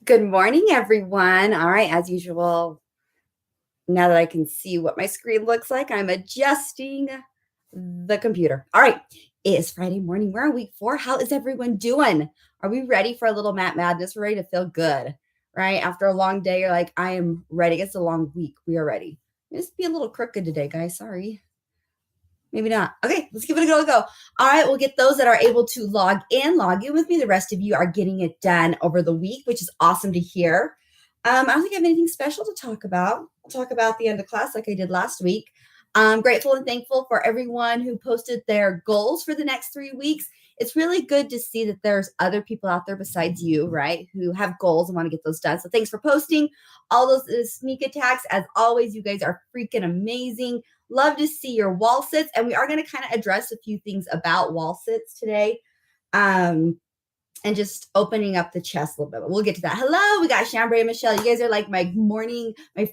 Good morning, everyone. All right, as usual, now that I can see what my screen looks like, I'm adjusting the computer. All right, it is Friday morning. We're on week 4. How is everyone doing? Are we ready for a little Mat Madness? We're ready to feel good, right? After a long day, you're like, I am ready. It's a long week. We are ready. Just be a little crooked today, guys. Sorry. Maybe not. Okay, let's give it a go. All right, we'll get those that are able to log in with me. The rest of you are getting it done over the week, which is awesome to hear. I don't think I have anything special to talk about. I'll talk about the end of class like I did last week. I'm grateful and thankful for everyone who posted their goals for the next 3 weeks. It's really good to see that there's other people out there besides you, right, who have goals and want to get those done. So thanks for posting all those sneak attacks. As always, you guys are freaking amazing. Love to see your wall sits. And we are going to kind of address a few things about wall sits today. And just opening up the chest a little bit. We'll get to that. Hello, we got Chambray and Michelle. You guys are like my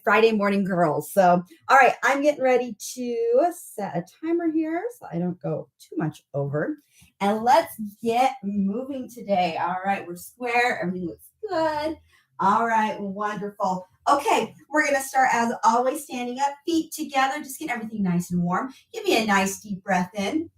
Friday morning girls. So, all right, I'm getting ready to set a timer here so I don't go too much over. And let's get moving today. All right, we're square. Everything looks good. All right, wonderful. Okay, we're going to start as always standing up, feet together, just get everything nice and warm. Give me a nice deep breath in.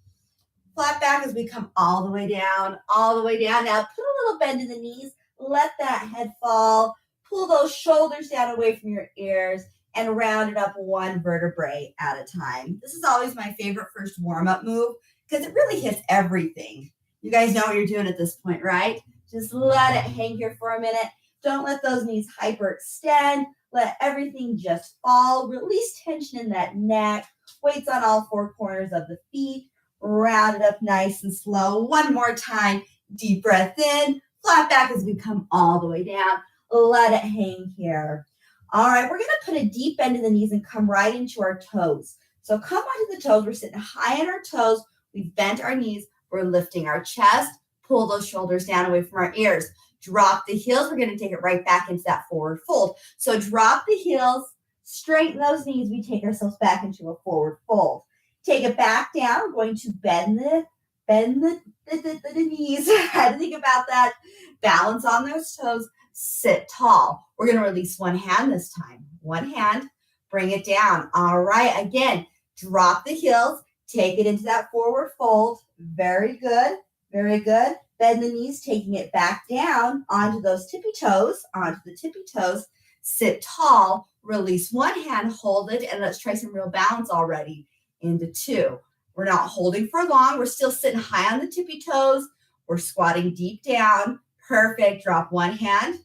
Flat back as we come all the way down, all the way down. Now put a little bend in the knees. Let that head fall. Pull those shoulders down away from your ears and round it up one vertebrae at a time. This is always my favorite first warm-up move because it really hits everything. You guys know what you're doing at this point, right? Just let it hang here for a minute. Don't let those knees hyperextend. Let everything just fall. Release tension in that neck. Weights on all 4 corners of the feet. Round it up nice and slow. One more time. Deep breath in. Flat back as we come all the way down. Let it hang here. All right, we're going to put a deep bend in the knees and come right into our toes. So come onto the toes. We're sitting high on our toes. We've bent our knees. We're lifting our chest. Pull those shoulders down away from our ears. Drop the heels. We're going to take it right back into that forward fold. So drop the heels. Straighten those knees. We take ourselves back into a forward fold. Take it back down. We're going to bend the knees. How to think about that. Balance on those toes. Sit tall. We're going to release one hand this time. One hand. Bring it down. All right. Again, drop the heels. Take it into that forward fold. Very good. Very good. Bend the knees, taking it back down onto those tippy toes. Onto the tippy toes. Sit tall. Release one hand. Hold it. And let's try some real balance already. Into 2. We're not holding for long. We're still sitting high on the tippy toes. We're squatting deep down. Perfect. Drop one hand,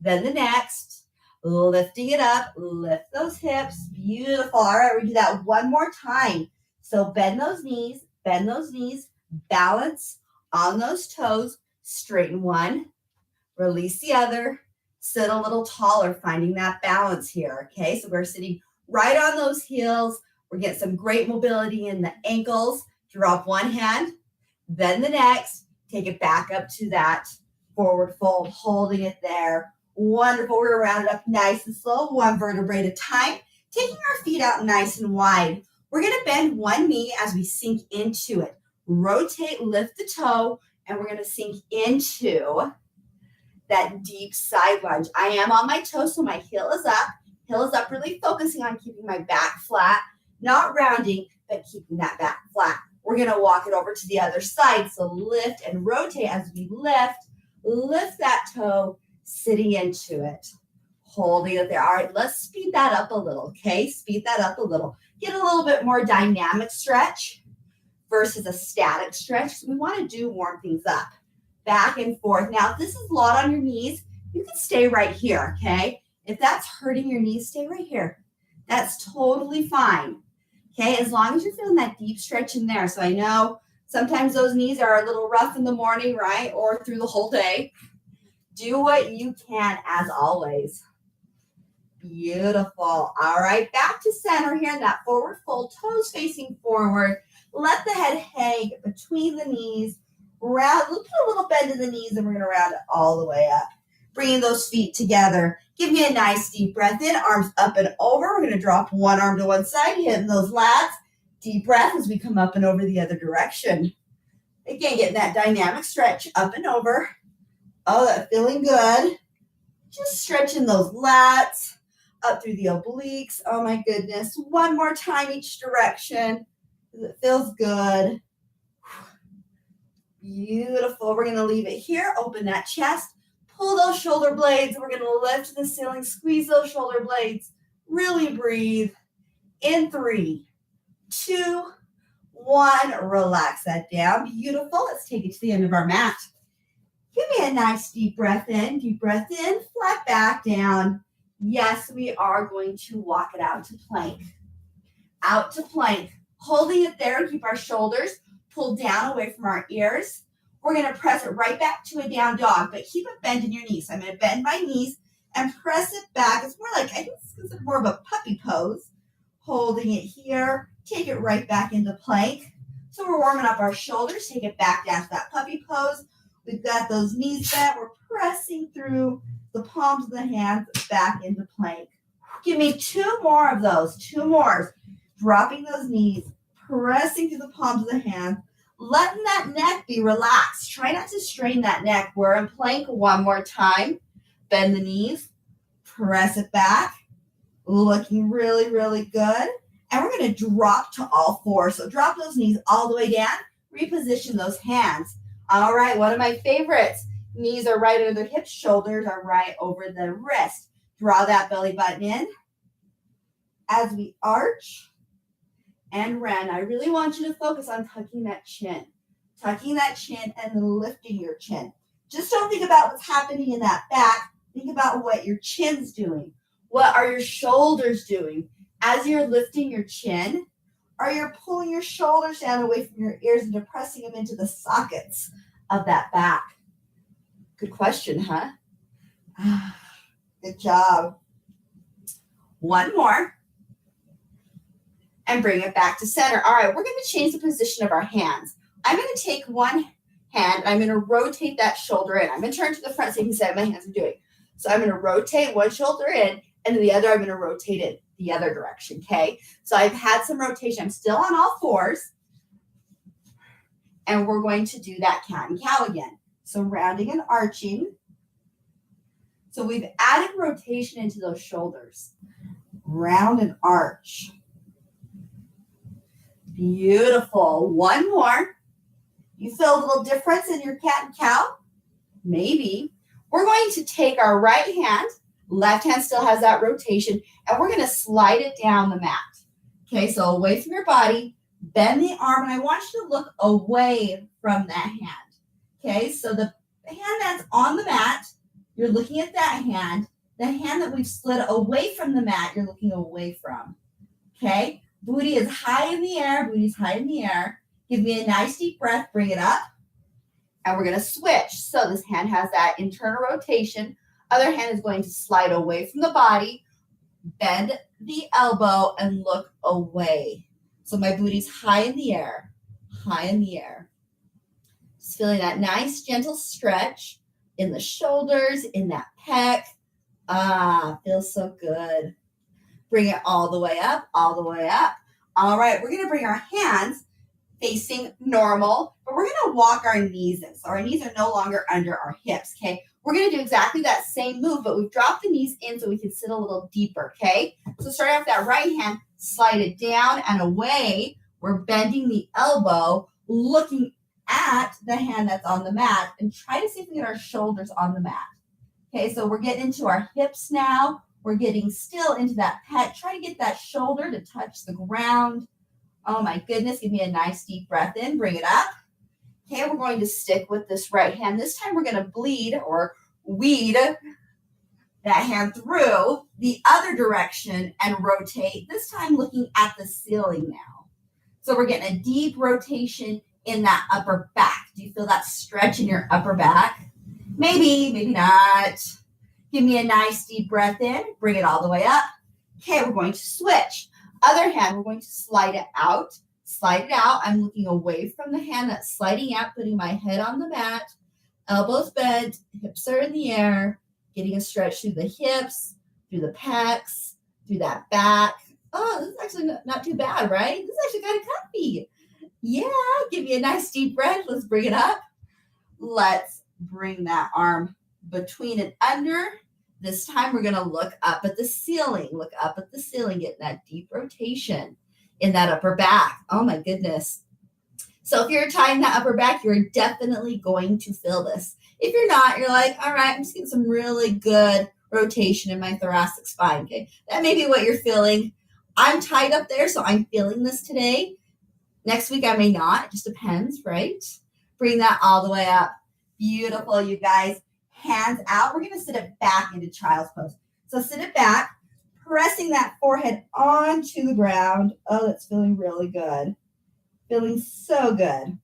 then the next. Lifting it up. Lift those hips. Beautiful. All right, we do that one more time. So bend those knees. Balance on those toes. Straighten one. Release the other. Sit a little taller, finding that balance here. Okay, so we're sitting right on those heels. We're getting some great mobility in the ankles. Drop one hand, then the next. Take it back up to that forward fold, holding it there. Wonderful. We're going to round it up nice and slow, one vertebrae at a time. Taking our feet out nice and wide. We're going to bend one knee as we sink into it. Rotate, lift the toe, and we're going to sink into that deep side lunge. I am on my toes, so my heel is up. Heel is up, really focusing on keeping my back flat. Not rounding, but keeping that back flat. We're going to walk it over to the other side. So lift and rotate as we lift. Lift that toe, sitting into it. Holding it there. All right, let's speed that up a little, okay? Speed that up a little. Get a little bit more dynamic stretch versus a static stretch. So we want to warm things up. Back and forth. Now, if this is a lot on your knees, you can stay right here, okay? If that's hurting your knees, stay right here. That's totally fine. Okay, as long as you're feeling that deep stretch in there. So I know sometimes those knees are a little rough in the morning, right? Or through the whole day. Do what you can as always. Beautiful. All right, back to center here in that forward fold, toes facing forward. Let the head hang between the knees. Round, put a little bend in the knees and we're going to round it all the way up. Bringing those feet together. Give me a nice deep breath in, arms up and over. We're going to drop one arm to one side, hitting those lats. Deep breath as we come up and over the other direction. Again, getting that dynamic stretch up and over. Oh, that's feeling good. Just stretching those lats up through the obliques. Oh my goodness. One more time each direction. It feels good. Beautiful. We're going to leave it here. Open that chest. Pull those shoulder blades. We're going to lift to the ceiling. Squeeze those shoulder blades. Really breathe. In 3, 2, 1. Relax that down. Beautiful. Let's take it to the end of our mat. Give me a nice deep breath in. Deep breath in. Flat back down. Yes, we are going to walk it out to plank. Out to plank. Holding it there. Keep our shoulders pulled down away from our ears. We're going to press it right back to a down dog, but keep it bend in your knees. I'm going to bend my knees and press it back. It's more like, I think it's more of a puppy pose. Holding it here. Take it right back into plank. So we're warming up our shoulders. Take it back down to that puppy pose. We've got those knees bent. We're pressing through the palms of the hands back into plank. Give me 2 more of those. 2 more. Dropping those knees, pressing through the palms of the hands, letting that neck be relaxed. Try not to strain that neck. We're in plank one more time. Bend the knees, press it back, looking really, really good. And we're going to drop to all 4. So drop those knees all the way down, reposition those hands. All right, one of my favorites. Knees are right under the hips, shoulders are right over the wrist. Draw that belly button in as we arch and round. I really want you to focus on tucking that chin and then lifting your chin. Just don't think about what's happening in that back. Think about what your chin's doing. What are your shoulders doing? As you're lifting your chin, are you pulling your shoulders down away from your ears and depressing them into the sockets of that back? Good question, huh? Good job. One more. And bring it back to center. All right, we're going to change the position of our hands. I'm going to take one hand, and I'm going to rotate that shoulder in. I'm going to turn to the front so you can see what my hands are doing. So I'm going to rotate one shoulder in, and then the other I'm going to rotate it the other direction, okay? So I've had some rotation. I'm still on all 4s, and we're going to do that cat and cow again. So rounding and arching. So we've added rotation into those shoulders. Round and arch. Beautiful. One more. You feel a little difference in your cat and cow? Maybe. We're going to take our right hand, left hand still has that rotation, and we're going to slide it down the mat. Okay, so away from your body, bend the arm, and I want you to look away from that hand. Okay, so the hand that's on the mat, you're looking at that hand. The hand that we've slid away from the mat, you're looking away from. Okay, booty is high in the air. Booty's high in the air. Give me a nice deep breath. Bring it up. And we're going to switch. So this hand has that internal rotation. Other hand is going to slide away from the body. Bend the elbow and look away. So my booty's high in the air. High in the air. Just feeling that nice gentle stretch in the shoulders, in that pec. Feels so good. Bring it all the way up, all the way up. All right, we're going to bring our hands facing normal, but we're going to walk our knees in. So our knees are no longer under our hips, okay? We're going to do exactly that same move, but we've dropped the knees in so we can sit a little deeper, okay? So starting off that right hand, slide it down and away. We're bending the elbow, looking at the hand that's on the mat, and try to see if we get our shoulders on the mat. Okay, so we're getting into our hips now. We're getting still into that pec. Try to get that shoulder to touch the ground. Oh my goodness, give me a nice deep breath in. Bring it up. Okay, we're going to stick with this right hand. This time we're going to bleed or weed that hand through the other direction and rotate. This time looking at the ceiling now. So we're getting a deep rotation in that upper back. Do you feel that stretch in your upper back? Maybe, maybe not. Give me a nice deep breath in. Bring it all the way up. Okay, we're going to switch. Other hand, we're going to slide it out. Slide it out. I'm looking away from the hand that's sliding out, putting my head on the mat. Elbows bent, hips are in the air. Getting a stretch through the hips, through the pecs, through that back. Oh, this is actually not too bad, right? This is actually kind of comfy. Yeah, give me a nice deep breath. Let's bring it up. Let's bring that arm between and under This time we're going to look up at the ceiling. Look up at the ceiling, get that deep rotation in that upper back. Oh my goodness. So if you're tying that upper back, you're definitely going to feel this. If you're not, you're like, all right, I'm just getting some really good rotation in my thoracic spine. Okay, that may be what you're feeling. I'm tied up there, so I'm feeling this today. Next week I may not. It just depends, right? Bring that all the way up. Beautiful, you guys. Hands out. We're going to sit it back into child's pose. So sit it back, pressing that forehead onto the ground. Oh, that's feeling really good. Feeling so good.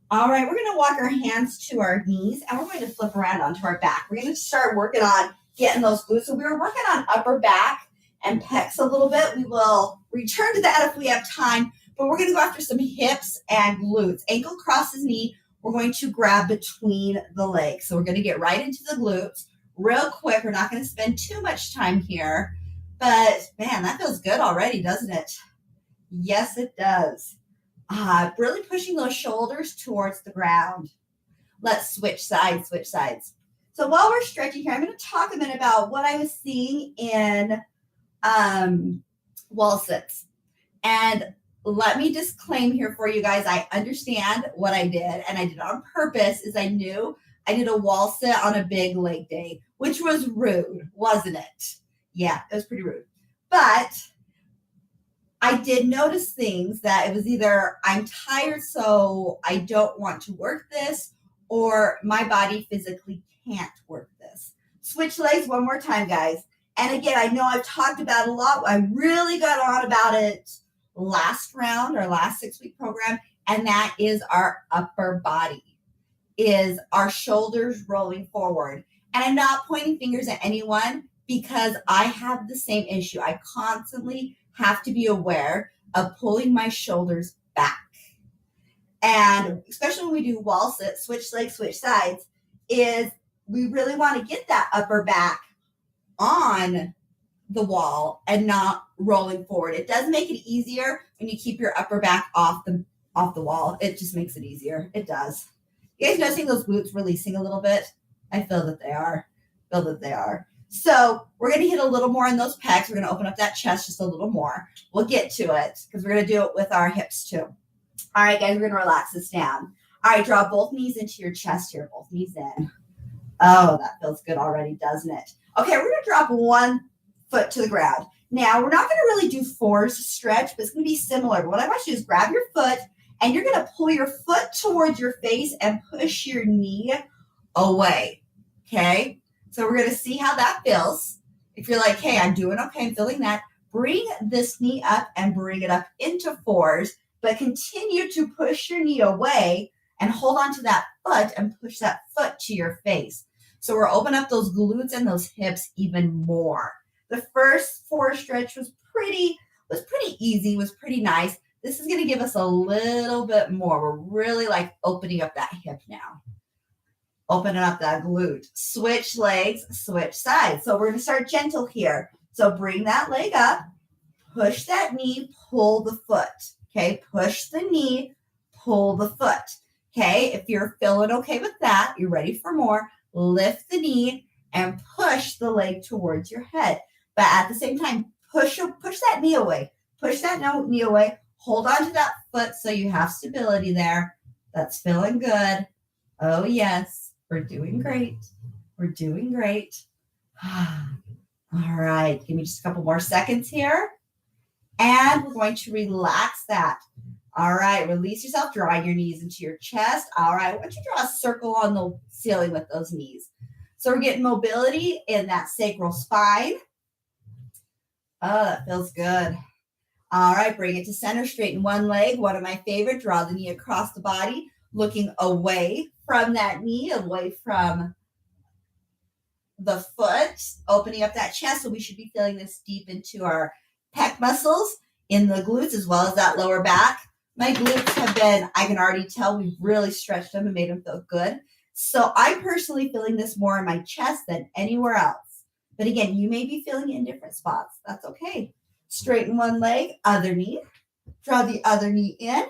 All right, we're going to walk our hands to our knees, and we're going to flip around onto our back. We're going to start working on getting those glutes. So we were working on upper back and pecs a little bit. We will return to that if we have time, but we're going to go after some hips and glutes. Ankle crosses knee. We're going to grab between the legs. So we're going to get right into the glutes real quick. We're not going to spend too much time here, but man, that feels good already, doesn't it? Yes, it does. Really pushing those shoulders towards the ground. Let's switch sides, switch sides. So while we're stretching here, I'm going to talk a minute about what I was seeing in wall sits. And let me disclaim here for you guys, I understand what I did, and I did it on purpose, is I knew I did a wall sit on a big leg day, which was rude, wasn't it? Yeah, it was pretty rude. But I did notice things that it was either I'm tired, so I don't want to work this, or my body physically can't work this. Switch legs one more time, guys. And again, I know I've talked about it a lot. I really got on about it last round, our last 6-week program, and that is our upper body, is our shoulders rolling forward. And I'm not pointing fingers at anyone because I have the same issue. I constantly have to be aware of pulling my shoulders back. And especially when we do wall sit, switch legs, switch sides, is we really want to get that upper back on the wall and not rolling forward. It does make it easier when you keep your upper back off the wall. It just makes it easier. It does. You guys noticing those glutes releasing a little bit? I feel that they are. So we're going to hit a little more on those pecs. We're going to open up that chest just a little more. We'll get to it because we're going to do it with our hips too. All right, guys, we're going to relax this down. All right, draw both knees into your chest here. Both knees in. Oh, that feels good already, doesn't it? Okay, we're going to drop one foot to the ground. Now, we're not going to really do forced stretch, but it's going to be similar. But what I want you to do is grab your foot, and you're going to pull your foot towards your face and push your knee away, okay? So we're going to see how that feels. If you're like, hey, I'm doing okay, I'm feeling that, bring this knee up and bring it up into fours, but continue to push your knee away and hold on to that foot and push that foot to your face. So we're opening up those glutes and those hips even more. The first forward stretch was pretty easy, was pretty nice. This is going to give us a little bit more. We're really like opening up that hip now. Opening up that glute. Switch legs, switch sides. So we're going to start gentle here. So bring that leg up, push that knee, pull the foot. Okay, push the knee, pull the foot. Okay, if you're feeling okay with that, you're ready for more, lift the knee and push the leg towards your head. But at the same time, push that knee away. Push that knee away. Hold on to that foot so you have stability there. That's feeling good. Oh, yes. We're doing great. We're doing great. All right. Give me just a couple more seconds here. And we're going to relax that. All right. Release yourself. Draw your knees into your chest. All right. I want you to draw a circle on the ceiling with those knees. So we're getting mobility in that sacral spine. Oh, that feels good. All right. Bring it to center. Straighten one leg. One of my favorite. Draw the knee across the body, looking away from that knee, away from the foot, opening up that chest. So we should be feeling this deep into our pec muscles in the glutes as well as that lower back. My glutes have been, I can already tell we've really stretched them and made them feel good. So I'm personally feeling this more in my chest than anywhere else. But again, you may be feeling it in different spots. That's okay. Straighten one leg, other knee. Draw the other knee in.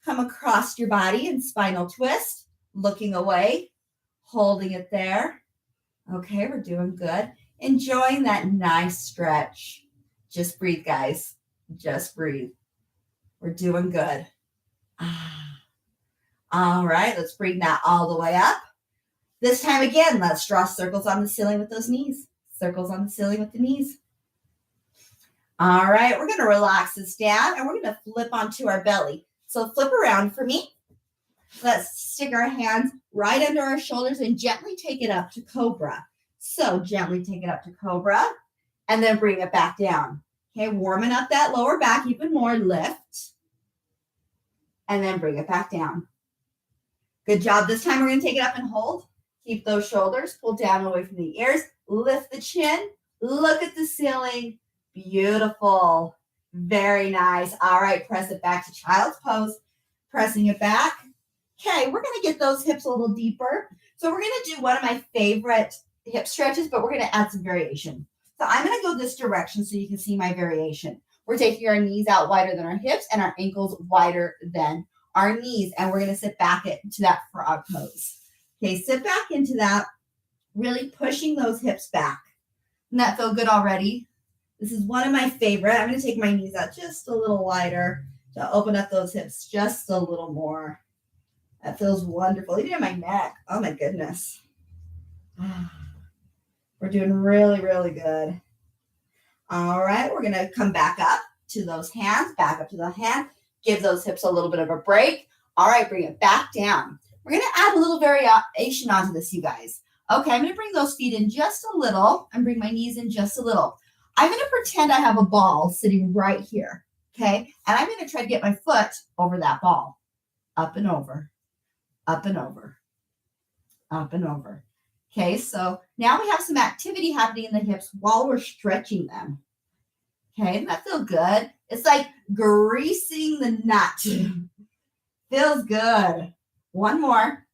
Come across your body in spinal twist, looking away, holding it there. Okay, we're doing good. Enjoying that nice stretch. Just breathe, guys. Just breathe. We're doing good. Ah. All right, let's bring that all the way up. This time again, let's draw circles on the ceiling with those knees. Circles on the ceiling with the knees. All right, we're going to relax this down and we're going to flip onto our belly. So flip around for me. Let's stick our hands right under our shoulders and gently take it up to cobra. So gently take it up to cobra and then bring it back down. Okay, warming up that lower back even more. Lift and then bring it back down. Good job. This time we're going to take it up and hold. Keep those shoulders pulled down away from the ears. Lift the chin. Look at the ceiling. Beautiful. Very nice. All right, press it back to child's pose. Pressing it back. Okay, we're going to get those hips a little deeper. So we're going to do one of my favorite hip stretches, but we're going to add some variation. So I'm going to go this direction so you can see my variation. We're taking our knees out wider than our hips and our ankles wider than our knees. And we're going to sit back into that frog pose. Okay, sit back into that, really pushing those hips back. Doesn't that feel good already? This is one of my favorite. I'm going to take my knees out just a little wider to open up those hips just a little more. That feels wonderful. Even in my neck. Oh my goodness. We're doing really, really good. All right, we're going to come back up to those hands, back up to the hand. Give those hips a little bit of a break. All right, bring it back down. We're going to add a little variation onto this, you guys. Okay, I'm going to bring those feet in just a little and bring my knees in just a little. I'm going to pretend I have a ball sitting right here, okay? And I'm going to try to get my foot over that ball. Up and over, up and over, up and over. Okay, so now we have some activity happening in the hips while we're stretching them. Okay, doesn't that feel good? It's like greasing the nut. Feels good. One more.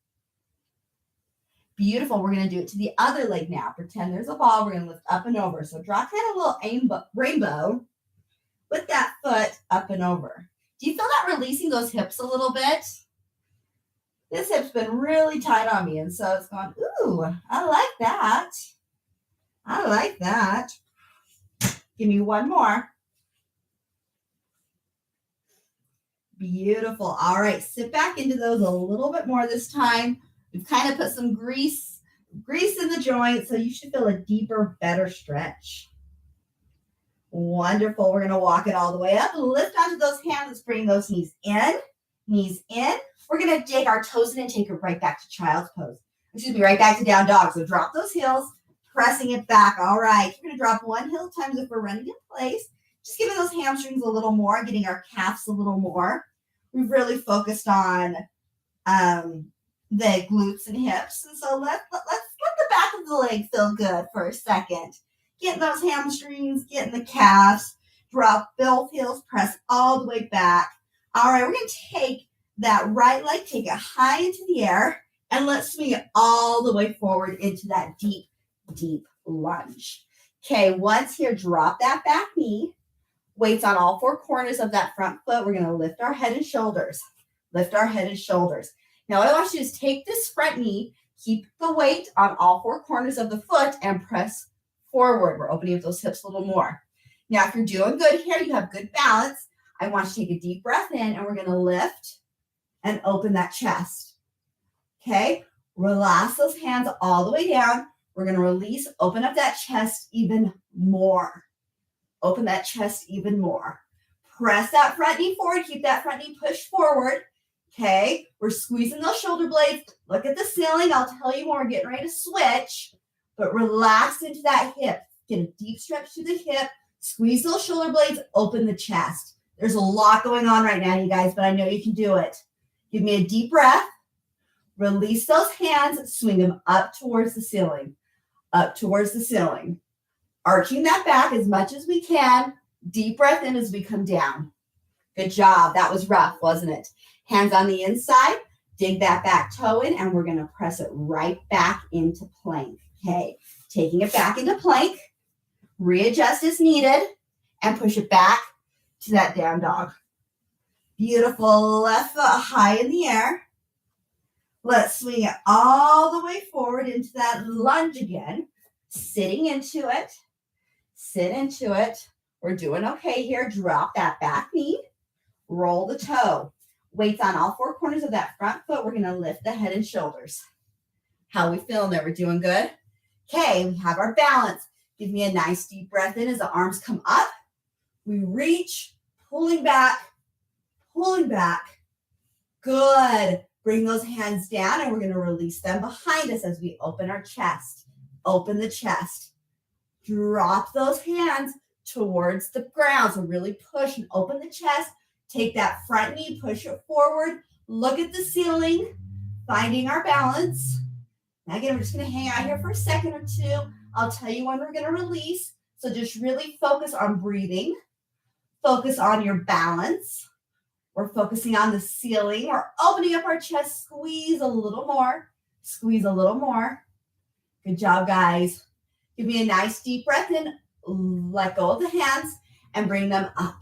Beautiful. We're going to do it to the other leg now. Pretend there's a ball. We're going to lift up and over. So draw kind of a little rainbow with that foot up and over. Do you feel that releasing those hips a little bit? This hip's been really tight on me. And so it's going, ooh, I like that. I like that. Give me one more. Beautiful. All right, sit back into those a little bit more this time. We've kind of put some grease in the joint, so you should feel a deeper, better stretch. Wonderful. We're going to walk it all the way up. Lift onto those hands. Let's bring those knees in. Knees in. We're going to dig our toes in and take it right back to child's pose. Excuse me, right back to down dog. So drop those heels, pressing it back. All right. We're going to drop one heel at a time as if we're running in place. Just giving those hamstrings a little more, getting our calves a little more. We've really focused on the glutes and hips. And so let's let the back of the leg feel good for a second. Getting those hamstrings, getting the calves. Drop both heels, press all the way back. All right, we're going to take that right leg, take it high into the air, and let's swing it all the way forward into that deep, deep lunge. Okay, once here, drop that back knee. Weights on all four corners of that front foot. We're going to lift our head and shoulders. Lift our head and shoulders. Now, what I want you to do is take this front knee, keep the weight on all four corners of the foot, and press forward. We're opening up those hips a little more. Now, if you're doing good here, you have good balance, I want you to take a deep breath in, and we're going to lift and open that chest. Okay? Relax those hands all the way down. We're going to release, open up that chest even more. Open that chest even more. Press that front knee forward. Keep that front knee pushed forward. Okay, we're squeezing those shoulder blades. Look at the ceiling. I'll tell you when we're getting ready to switch. But relax into that hip. Get a deep stretch to the hip. Squeeze those shoulder blades. Open the chest. There's a lot going on right now, you guys, but I know you can do it. Give me a deep breath. Release those hands. Swing them up towards the ceiling. Up towards the ceiling. Arching that back as much as we can. Deep breath in as we come down. Good job. That was rough, wasn't it? Hands on the inside. Dig that back toe in, and we're going to press it right back into plank. Okay. Taking it back into plank. Readjust as needed, and push it back to that down dog. Beautiful. Left foot high in the air. Let's swing it all the way forward into that lunge again. Sitting into it. Sit into it. We're doing okay here. Drop that back knee. Roll the toe. Weights on all four corners of that front foot. We're going to lift the head and shoulders. How we feeling there? We're doing good? Okay, we have our balance. Give me a nice deep breath in as the arms come up. We reach, pulling back, pulling back. Good. Bring those hands down and we're going to release them behind us as we open our chest. Open the chest. Drop those hands towards the ground. So really push and open the chest. Take that front knee, push it forward. Look at the ceiling, finding our balance. Now again, we're just going to hang out here for a second or two. I'll tell you when we're going to release. So just really focus on breathing. Focus on your balance. We're focusing on the ceiling. We're opening up our chest. Squeeze a little more. Squeeze a little more. Good job, guys. Give me a nice deep breath in. Let go of the hands and bring them up.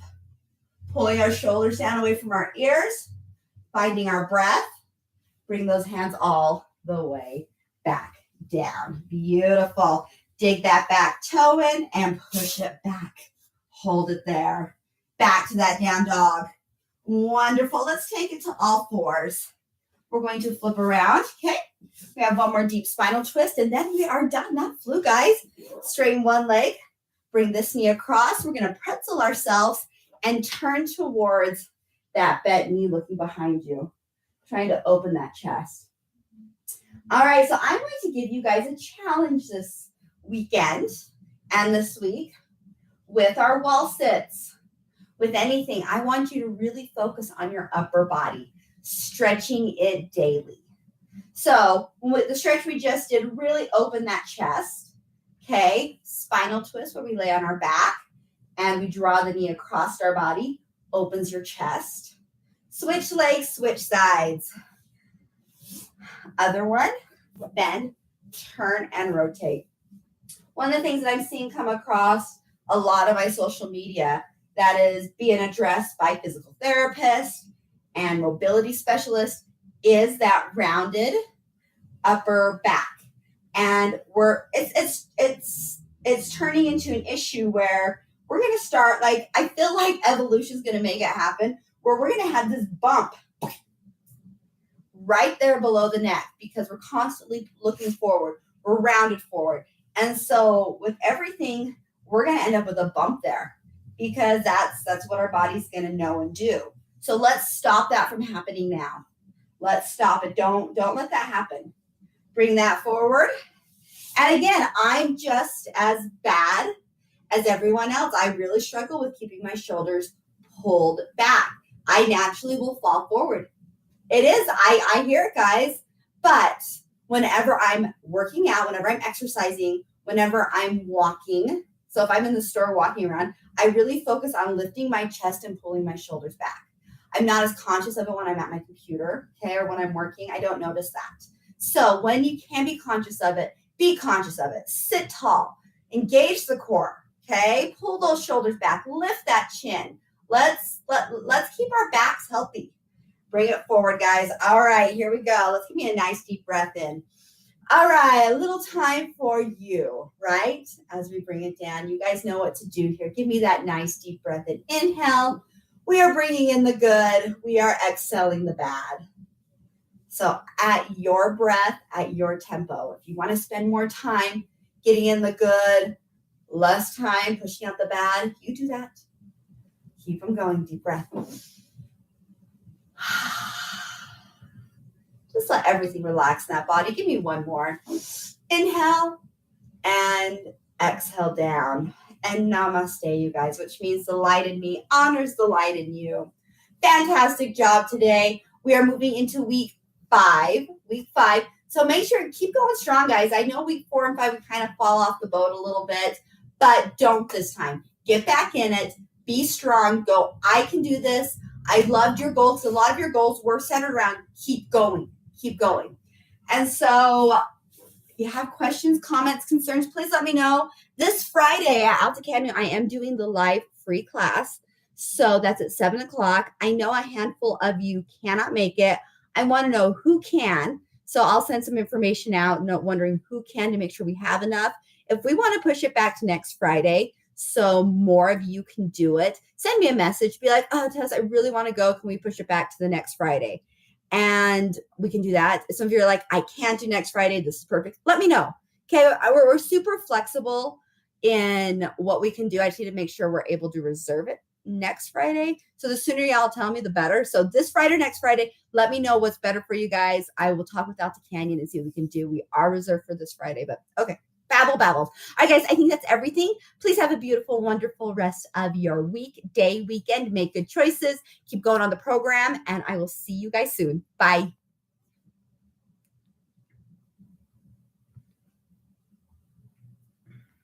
Pulling our shoulders down away from our ears. Finding our breath. Bring those hands all the way back down. Beautiful. Dig that back toe in and push it back. Hold it there. Back to that down dog. Wonderful. Let's take it to all fours. We're going to flip around. Okay. We have one more deep spinal twist and then we are done. That flew, guys. Straighten one leg. Bring this knee across. We're going to pretzel ourselves and turn towards that bent knee looking behind you. Trying to open that chest. All right. So I'm going to give you guys a challenge this weekend and this week with our wall sits. With anything, I want you to really focus on your upper body, stretching it daily. So with the stretch we just did, really open that chest. Okay, spinal twist where we lay on our back and we draw the knee across our body, opens your chest. Switch legs, switch sides. Other one, bend, turn, and rotate. One of the things that I'm seeing come across a lot of my social media that is being addressed by physical therapists and mobility specialists is that rounded upper back. And it's turning into an issue where we're going to start, like, I feel like evolution is going to make it happen, where we're going to have this bump right there below the neck because we're constantly looking forward. We're rounded forward. And so with everything, we're going to end up with a bump there, because that's what our body's going to know and do. So let's stop that from happening now. Let's stop it. Don't let that happen. Bring that forward. And again, I'm just as bad as everyone else. I really struggle with keeping my shoulders pulled back. I naturally will fall forward. It is. I hear it, guys. But whenever I'm working out, whenever I'm exercising, whenever I'm walking, so if I'm in the store walking around, I really focus on lifting my chest and pulling my shoulders back. I'm not as conscious of it when I'm at my computer, okay, or when I'm working. I don't notice that. So when you can be conscious of it, be conscious of it. Sit tall. Engage the core, okay? Pull those shoulders back. Lift that chin. Let's keep our backs healthy. Bring it forward, guys. All right, here we go. Let's give me a nice deep breath in. All right, a little time for you, right? As we bring it down, you guys know what to do here. Give me that nice deep breath in. Inhale. We are bringing in the good. We are exhaling the bad. So at your breath, at your tempo. If you want to spend more time getting in the good, less time pushing out the bad, you do that. Keep them going. Deep breath. Just let everything relax in that body. Give me one more. Inhale and exhale down. And namaste, you guys, which means the light in me honors the light in you. Fantastic job today. We are moving into week five. So make sure, keep going strong, guys. I know week 4 and 5, we kind of fall off the boat a little bit, but don't this time. Get back in it. Be strong. Go, I can do this. I loved your goals. A lot of your goals were centered around keep going. Keep going. And so if you have questions, comments, concerns, please let me know. This Friday at Alta Academy, I am doing the live free class. So that's at 7 o'clock. I know a handful of you cannot make it. I want to know who can. So I'll send some information out, not wondering who can to make sure we have enough. If we want to push it back to next Friday, so more of you can do it, send me a message. Be like, oh, Tess, I really want to go. Can we push it back to the next Friday? And we can do that. Some of you are like, I can't do next Friday. This is perfect. Let me know. Okay. We're super flexible in what we can do. I just need to make sure we're able to reserve it next Friday. So the sooner y'all tell me, the better. So this Friday, next Friday, let me know what's better for you guys. I will talk with Delta Canyon and see what we can do. We are reserved for this Friday, but okay. Babble. All right, guys, I think that's everything. Please have a beautiful, wonderful rest of your week, day, weekend. Make good choices. Keep going on the program, and I will see you guys soon. Bye.